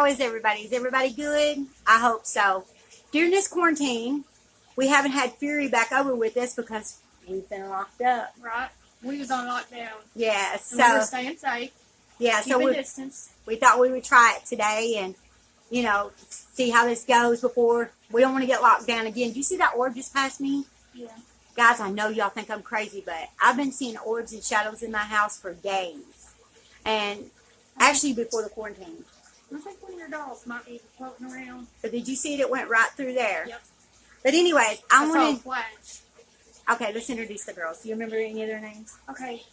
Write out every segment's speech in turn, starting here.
How is everybody? Is everybody good? I hope so. During this quarantine, we haven't had Fury back over with us because we've been locked up. Right. We was on lockdown. Yeah, And we were staying safe. Yeah, Keeping distance. We thought we would try it today and, see how this goes before we don't want to get locked down again. Do you see that orb just past me? Yeah. Guys, I know y'all think I'm crazy, but I've been seeing orbs and shadows in my house for days. And actually before the quarantine. I think one of your dolls might be floating around. But did you see it? It went right through there. Yep. But anyways, I saw a flash. Okay, let's introduce the girls. Do you remember any of their names? Okay.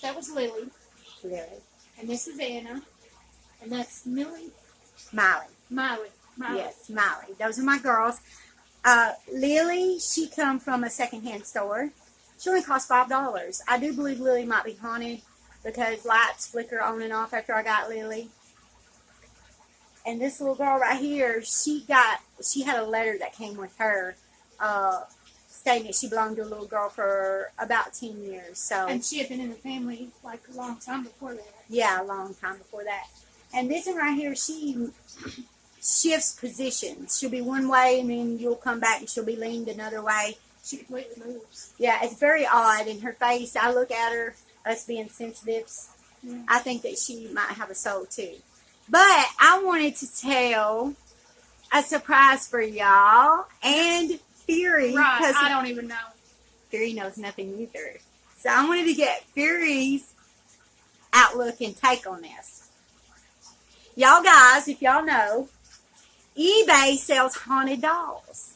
That was Lily. Lily. And this is Anna. And that's Millie. Miley. Yes, Miley. Those are my girls. Lily, she come from a secondhand store. She only cost $5. I do believe Lily might be haunted because lights flicker on and off after I got Lily. And this little girl right here, she had a letter that came with her stating that she belonged to a little girl for about 10 years. So, and she had been in the family like a long time before that. Yeah, a long time before that. And this one right here, she shifts positions. She'll be one way and then you'll come back and she'll be leaned another way. She completely moves. Yeah, it's very odd. In her face, I look at her, us being sensitives, I think that she might have a soul too. But I wanted to tell a surprise for y'all and Fury. Right, I don't even know. Fury knows nothing either. So I wanted to get Fury's outlook and take on this. Y'all guys, if y'all know, eBay sells haunted dolls.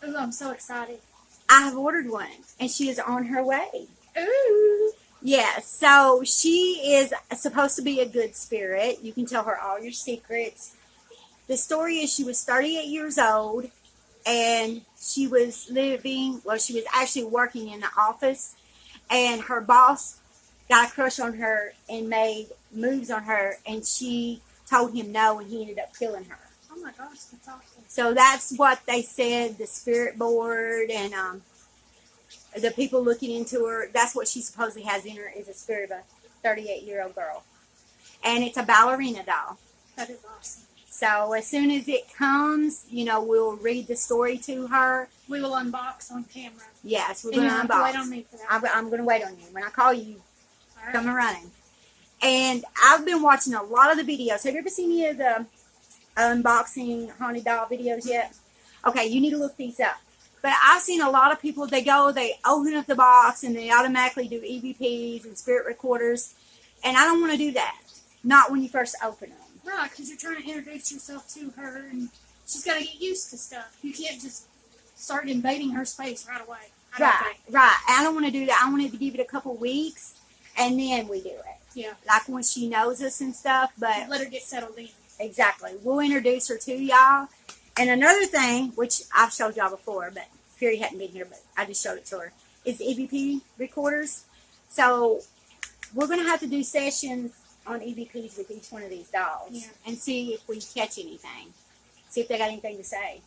Ooh, I'm so excited. I have ordered one, and she is on her way. Ooh. Yeah, so she is supposed to be a good spirit. You can tell her all your secrets. The story is she was 38 years old, and she was actually working in the office, and her boss got a crush on her and made moves on her, and she told him no, and he ended up killing her. Oh my gosh, that's awesome. So that's what they said, the spirit board and the people looking into her, that's what she supposedly has in her, is a spirit of a 38-year-old girl. And it's a ballerina doll. That is awesome. So as soon as it comes, we'll read the story to her. We will unbox on camera. Yes, we're going to unbox. Wait on me for that. I'm going to wait on you. When I call you, come running. And I've been watching a lot of the videos. Have you ever seen any of the unboxing haunted doll videos yet? Okay, you need to look these up. But I've seen a lot of people, they open up the box and they automatically do EVPs and spirit recorders. And I don't want to do that. Not when you first open them. Right, because you're trying to introduce yourself to her and she's got to get used to stuff. You can't just start invading her space right away. Right. I don't want to do that. I wanted to give it a couple weeks and then we do it. Yeah. Like when she knows us and stuff. But let her get settled in. Exactly. We'll introduce her to y'all. And another thing, which I've showed y'all before, but Fury hadn't been here, but I just showed it to her, is EVP recorders. So we're going to have to do sessions on EVPs with each one of these dolls and see if we catch anything. See if they got anything to say.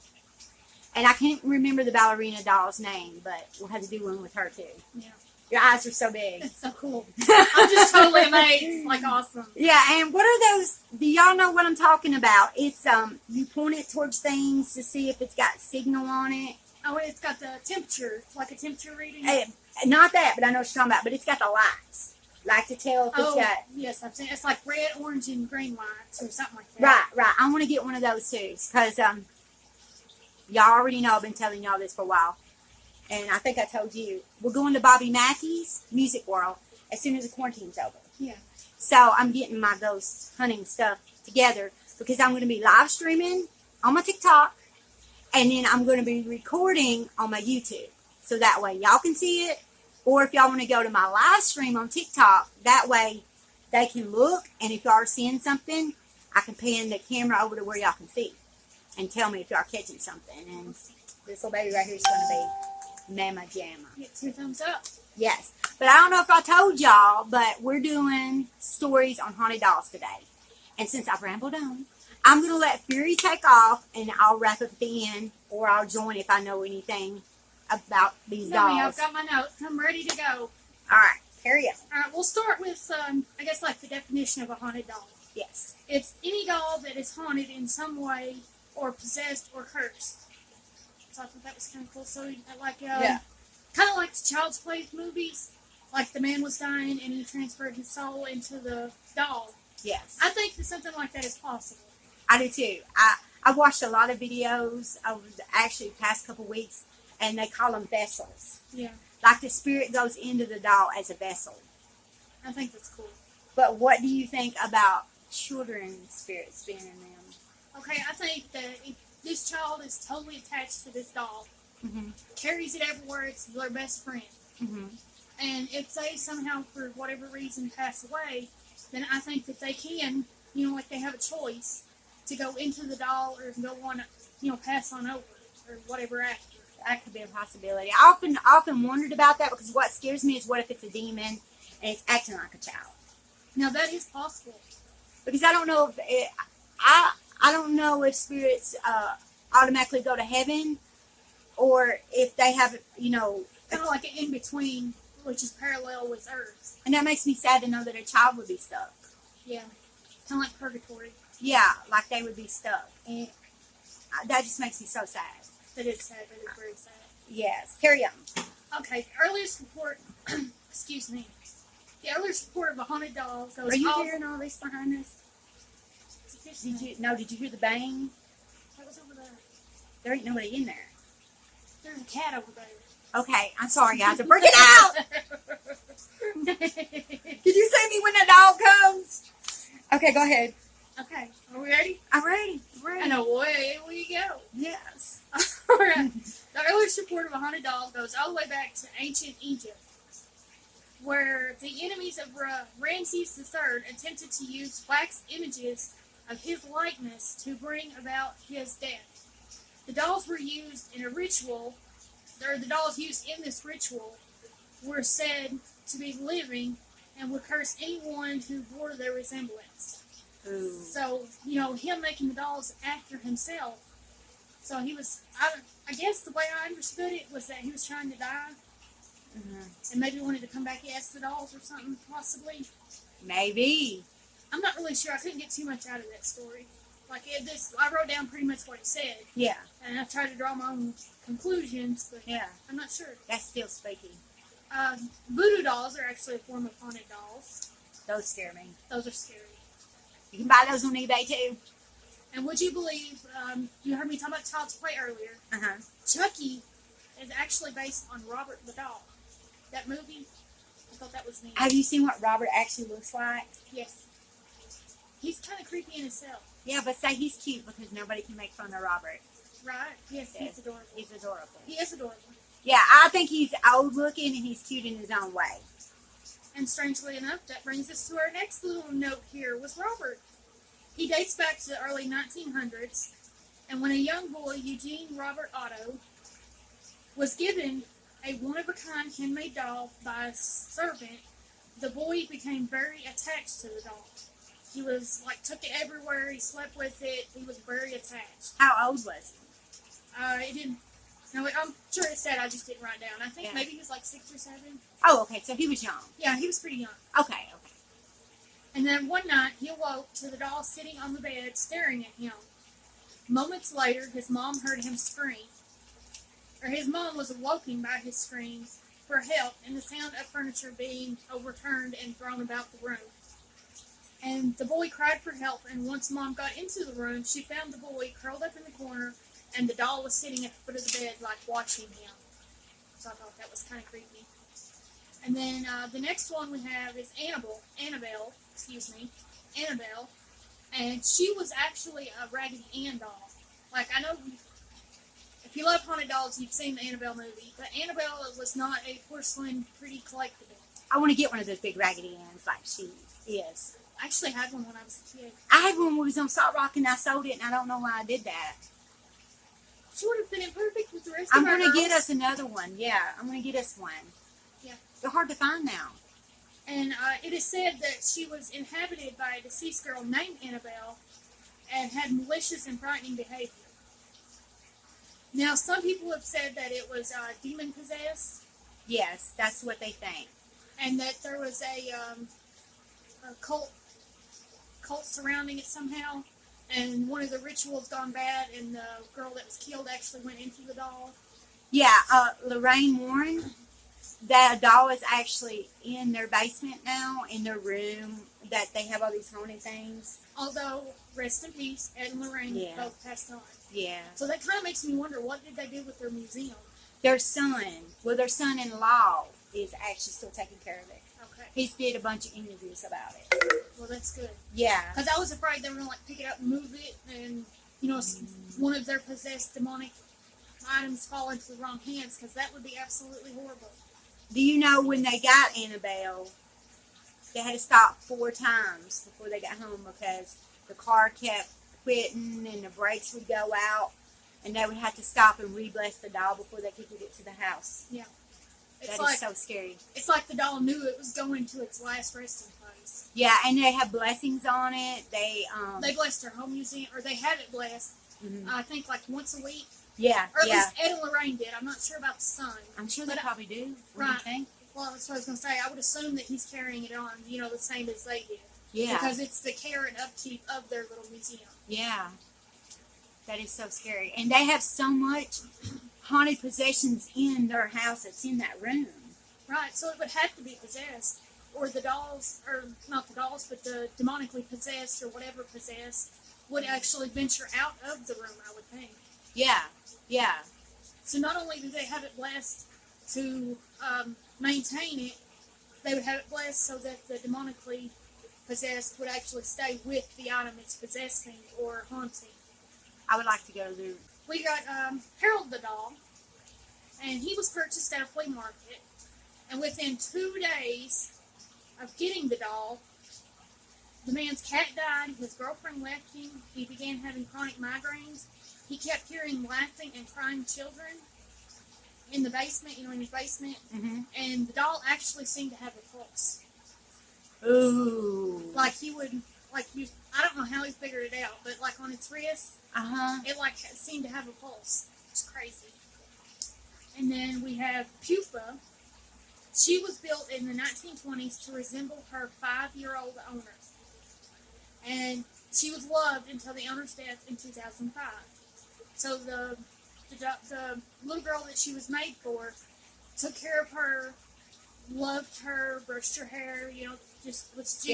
And I can't remember the ballerina doll's name, but we'll have to do one with her too. Yeah. Your eyes are so big. It's so cool. I'm just totally amazed. Like, awesome. Yeah, and what are those? Do y'all know what I'm talking about? It's, you point it towards things to see if it's got signal on it. Oh, it's got the temperature, like a temperature reading? Not that, but I know what you're talking about. But it's got the lights. Like to tell if it's got... yes, I've seen it. It's like red, orange, and green lights or something like that. Right. I want to get one of those too. Because y'all already know I've been telling y'all this for a while. And I think I told you, we're going to Bobby Mackey's Music World as soon as the quarantine's over. Yeah. So I'm getting my ghost hunting stuff together because I'm going to be live streaming on my TikTok and then I'm going to be recording on my YouTube. So that way y'all can see it. Or if y'all want to go to my live stream on TikTok, that way they can look. And if y'all are seeing something, I can pan the camera over to where y'all can see and tell me if y'all are catching something. And this little baby right here is going to be Mama Jamma. Get 2 thumbs up. Yes. But I don't know if I told y'all, but we're doing stories on haunted dolls today. And since I've rambled on, I'm going to let Fury take off and I'll wrap up at the end or I'll join if I know anything about these dolls. I've got my notes. I'm ready to go. All right. Carry on. All right. We'll start with, I guess, like the definition of a haunted doll. Yes. It's any doll that is haunted in some way, or possessed, or cursed. So I thought that was kind of cool. So, like, kind of like the Child's Play movies. Like, the man was dying and he transferred his soul into the doll. Yes. I think that something like that is possible. I do too. I watched a lot of videos over the actually past couple weeks, and they call them vessels. Yeah, Like the spirit goes into the doll as a vessel. I think that's cool. But what do you think about children's spirits being in them? Okay, I think that if this child is totally attached to this doll, Mm-hmm. carries it everywhere, it's their best friend. Mm-hmm. And if they somehow, for whatever reason, pass away, then I think that they can, like they have a choice to go into the doll or go on, pass on over or whatever after. That could be a possibility. I often wondered about that, because what scares me is what if it's a demon and it's acting like a child? Now that is possible. Because I don't know if I don't know if spirits automatically go to heaven, or if they have Kind of like an in between, which is parallel with Earth. and that makes me sad to know that a child would be stuck. Yeah, kind of like purgatory. Yeah, like they would be stuck, and that just makes me so sad. That is sad. That is very sad. Yes, carry on. Okay, the earliest report. Excuse me. The earliest report of a haunted doll goes. Are you all, hearing all this behind us? Did you? That No, did you hear the bang? was over there. There ain't nobody in there. There's a cat over there. Okay, I'm sorry, guys. I'm freaking out. Did you see me when the dog comes? Okay, go ahead. Okay, are we ready? I'm ready. And away we go. Yes. All right. The earliest report of a haunted doll goes all the way back to ancient Egypt, where the enemies of Ramses III attempted to use wax images of his likeness to bring about his death. The dolls were used in a ritual, or the dolls used in this ritual were said to be living and would curse anyone who bore their resemblance. Ooh. So, him making the dolls after himself. So he was, I guess the way I understood it was that he was trying to die Mm-hmm. and maybe wanted to come back as the dolls or something, possibly. Maybe. I'm not really sure. I couldn't get too much out of that story. I wrote down pretty much what it said, Yeah. and I tried to draw my own conclusions, but Yeah. I'm not sure. That's still spooky. Voodoo dolls are actually a form of haunted dolls. Those scare me. Those are scary. You can buy those on eBay too. And would you believe, you heard me talk about Child's Play earlier, Uh-huh. Chucky is actually based on Robert the Doll. That movie, I thought that was neat. Have you seen what Robert actually looks like? Yes. He's kind of creepy in himself, Yeah, but say he's cute, because nobody can make fun of Robert. right? Yes, Yeah. he's adorable. He's adorable. He is adorable. Yeah, I think he's old looking and he's cute in his own way. And strangely enough, that brings us to our next little note here with Robert. He dates back to the early 1900s, and when a young boy, Eugene Robert Otto, was given a one-of-a-kind handmade doll by a servant, the boy became very attached to the doll. He was, took it everywhere, he slept with it, he was very attached. How old was he? It didn't, no, I'm sure it said, I just didn't write down. I think Yeah. maybe he was 6 or 7. Oh, okay, so he was young. Yeah, he was pretty young. Okay. And then one night, he awoke to the doll sitting on the bed, staring at him. Moments later, his mom heard him scream. Or his mom was awoken by his screams for help and the sound of furniture being overturned and thrown about the room. And the boy cried for help, and once Mom got into the room, she found the boy curled up in the corner, and the doll was sitting at the foot of the bed, watching him. So I thought that was kind of creepy. And then the next one we have is Annabelle, and she was actually a Raggedy Ann doll. I know if you love haunted dolls, you've seen the Annabelle movie, but Annabelle was not a porcelain pretty collectible. I want to get one of those big Raggedy Anns like she is. I actually had one when I was a kid. I had one when we was on Salt Rock and I sold it, and I don't know why I did that. She would have been imperfect with the rest I'm of our going to girls. get us another one. Yeah, I'm going to get us one. Yeah. They're hard to find now. And it is said that she was inhabited by a deceased girl named Annabelle and had malicious and frightening behavior. Now, some people have said that it was demon possessed, Yes, that's what they think. and that there was a cult surrounding it somehow, and one of the rituals gone bad, and the girl that was killed actually went into the doll. Yeah, Lorraine Warren, that doll is actually in their basement now, in their room, that they have all these haunted things. Although, rest in peace, Ed and Lorraine Yeah. both passed on. Yeah. So that kind of makes me wonder, what did they do with their museum? Their son-in-law is actually still taking care of it. Okay. He's did a bunch of interviews about it. Well, that's good. Yeah. Because I was afraid they were going to, like, pick it up and move it, and, you know, one of their possessed demonic items fall into the wrong hands, because that would be absolutely horrible. Do you know when they got Annabelle, they had to stop 4 times before they got home because the car kept quitting and the brakes would go out, and they would have to stop and re-bless the doll before they could get it to the house. Yeah. It's That like, is so scary. it's like the doll knew it was going to its last resting place. Yeah, and they have blessings on it. They blessed their home museum, or they had it blessed, mhm. I think, like once a week. Yeah, Or at yeah. least Ed and Lorraine did. I'm not sure about the son. I'm sure they But probably do. What do you right. think? Well, that's what I was going to say. I would assume that he's carrying it on, you know, the same as they did. Yeah. Because it's the care and upkeep of their little museum. Yeah. That is so scary. And they have so much haunted possessions in their house that's in that room. Right, so it would have to be possessed. Or the dolls, or not the dolls, but the demonically possessed or whatever possessed would actually venture out of the room, I would think. Yeah. Yeah. So not only do they have it blessed to maintain it, they would have it blessed so that the demonically possessed would actually stay with the item it's possessing or haunting. I would like to go to the... We got Harold the doll, and he was purchased at a flea market, and within 2 days of getting the doll, the man's cat died, his girlfriend left him, he began having chronic migraines, he kept hearing laughing and crying children in the basement, you know, in his basement, Mm-hmm. and the doll actually seemed to have a pulse. Ooh. Like he would, like you, I don't know how he figured it out, but like on its wrist, Uh-huh. it like seemed to have a pulse. It's crazy. And then we have Pupa. She was built in the 1920s to resemble her 5-year-old owner. And she was loved until the owner's death in 2005. So the little girl that she was made for took care of her, loved her, brushed her hair, you know, just was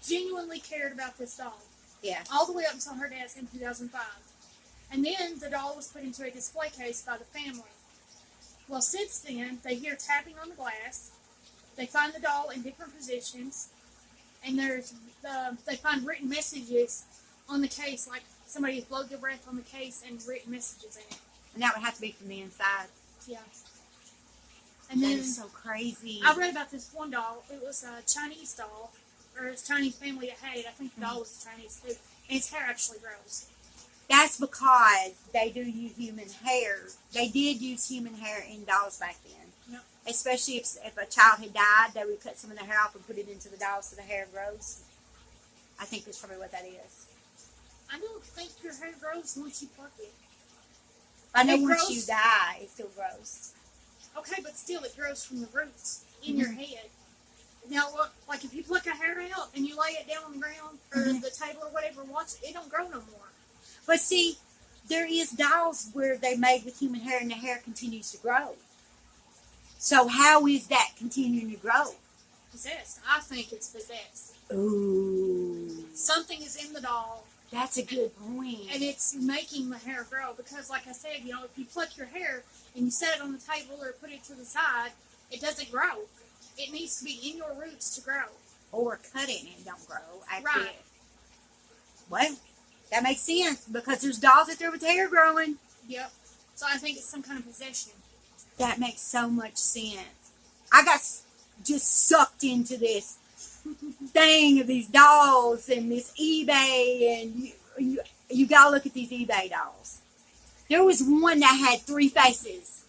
genuinely cared about this doll. Yeah. All the way up until her death in 2005. And then the doll was put into a display case by the family. Well, since then, they hear tapping on the glass. They find the doll in different positions. And they find written messages on the case, like somebody has blown their breath on the case and written messages in it. And that would have to be from the inside. Yeah. And That then is so crazy. I read about this one doll. It was a Chinese doll, or a Chinese family that had it. I think the doll was Chinese too. And its hair actually grows. That's because they do use human hair. They did use human hair in dolls back then. Yep. Especially if a child had died, they would cut some of the hair off and put it into the doll so the hair grows. I think that's probably what that is. I don't think your hair grows once you pluck it. I know It once grows- you die, it still grows. Okay, but still, it grows from the roots in your head. Now, look, like if you pluck a hair out and you lay it down on the ground or the table or whatever, and watch it, it don't grow no more. But see, there is dolls where they made with human hair and the hair continues to grow. So how is that continuing to grow? Possessed. I think it's possessed. Ooh. Something is in the doll, That's a good point. and it's making the hair grow. Because, like I said, you know, if you pluck your hair and you set it on the table or put it to the side, it doesn't grow. It needs to be in your roots to grow. Or cut it and it don't grow. Right. Well, that makes sense because there's dolls out there with hair growing. Yep. So I think it's some kind of possession. That makes so much sense. I got just sucked into this thing of these dolls and this eBay, and you gotta look at these eBay dolls. There was one that had 3 faces.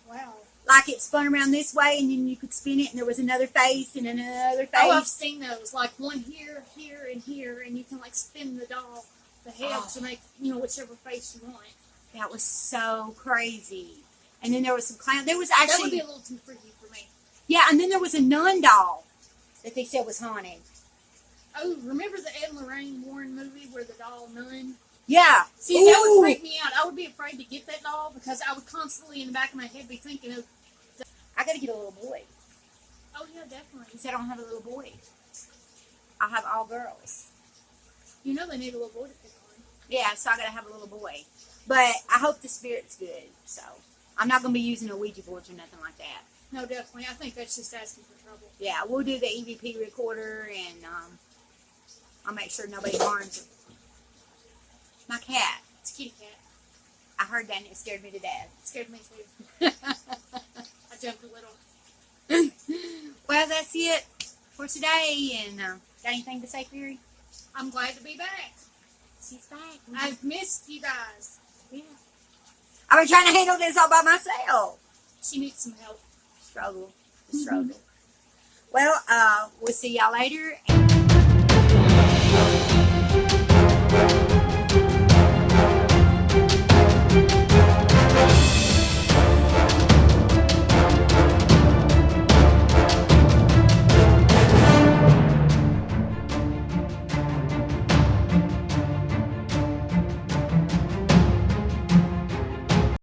Wow. Like it spun around this way, and then you could spin it, and there was another face and another face. Oh, I've seen those. Like one here, here, and here, and you can like spin the doll, the head to make, you know, whichever face you want. That was so crazy. And then there was some clown. There was That would actually, be a little too freaky for me. yeah, and then there was a nun doll that they said was haunted. Oh, remember the Ed and Lorraine Warren movie where the doll Nun? Yeah. See, that would Ooh. freak me out. I would be afraid to get that doll because I would constantly in the back of my head be thinking of, I gotta get a little boy. oh yeah, definitely. Because I don't have a little boy. I'll have all girls. You know they need a little boy to pick on. Yeah, so I gotta have a little boy. But I hope the spirit's good. So I'm not gonna be using no Ouija boards or nothing like that. No, definitely. I think that's just asking for trouble. Yeah, we'll do the EVP recorder and I'll make sure nobody harms my cat. It's a kitty cat. I heard that and it scared me to death. It scared me too. I jumped a little. Well, that's it for today. And got anything to say, Fury? I'm glad to be back. She's back. I've missed you guys. Yeah. I've been trying to handle this all by myself. She needs some help. Struggle. Well, we'll see y'all later. And